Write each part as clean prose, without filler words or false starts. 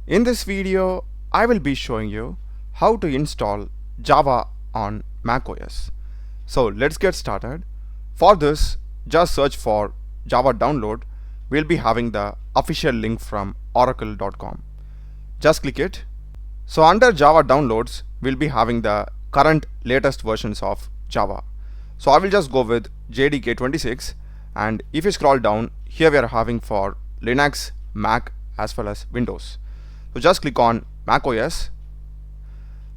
In this video, I will be showing you how to install Java on macOS. So let's get started. For this, just search for Java download. We'll be having the official link from oracle.com. Just click it. So under Java downloads, we'll be having the current latest versions of Java. So I will just go with JDK 26, and if you scroll down, here we are having for Linux, Mac as well as Windows. So just click on macOS,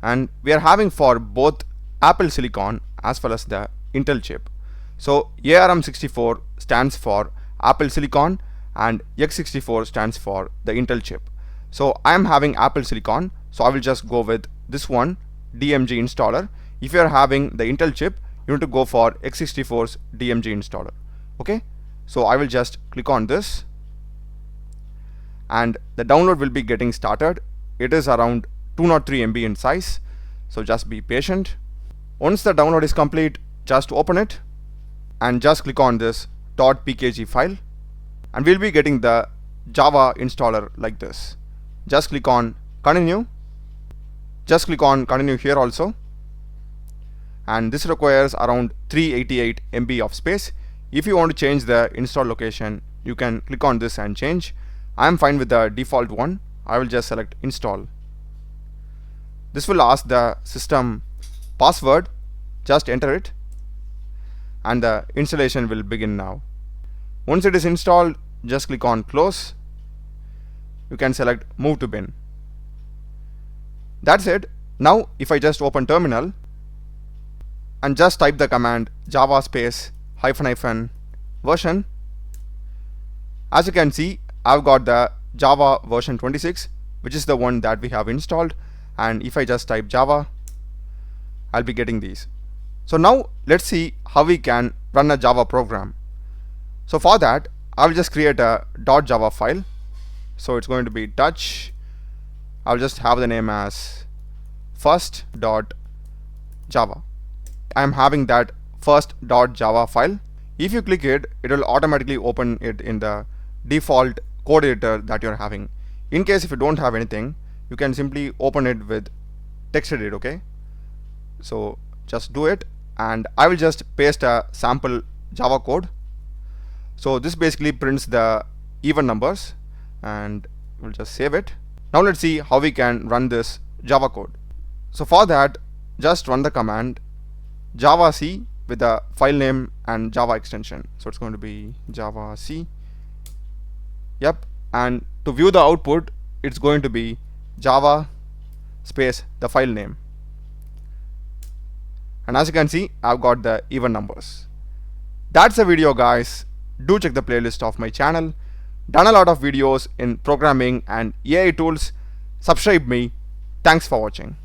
and we are having for both Apple Silicon as well as the Intel chip. So ARM64 stands for Apple Silicon and x64 stands for the Intel chip. So I am having Apple Silicon, so I will just go with this one, DMG installer. If you are having the Intel chip, you need to go for x64's DMG installer. Okay, so I will just click on this, and the download will be getting started. It is around 203 MB in size, so just be patient. Once the download is complete, just open it and just click on this .pkg file, and we'll be getting the Java installer like this. Just click on continue. Just click on continue here also, and this requires around 388 MB of space. If you want to change the install location, you can click on this and change. I am fine with the default one. I will just select install. This will ask the system password. Just enter it, and the installation will begin now. Once it is installed, just click on close. You can select move to bin. That's it. Now if I just open terminal and just type the command java space ---- version, as you can see, I've got the Java version 26, which is the one that we have installed, and if I just type Java, I'll be getting these. So now let's see how we can run a Java program. So for that, I'll just create a .java file. So it's going to be touch. I'll just have the name as first.java. I'm having that first.java file. If you click it, it will automatically open it in the default code editor that you're having. In case if you don't have anything, you can simply open it with text edit. Okay, so just do it, and I will just paste a sample Java code. So this basically prints the even numbers, and we'll just save it. Now let's see how we can run this Java code. So for that, just run the command javac with the file name and Java extension. So it's going to be javac. Yep, and to view the output, it's going to be java space the file name. And as you can see, I've got the even numbers. That's the video, guys. Do check the playlist of my channel. Done a lot of videos in programming and AI tools. Subscribe me. Thanks for watching.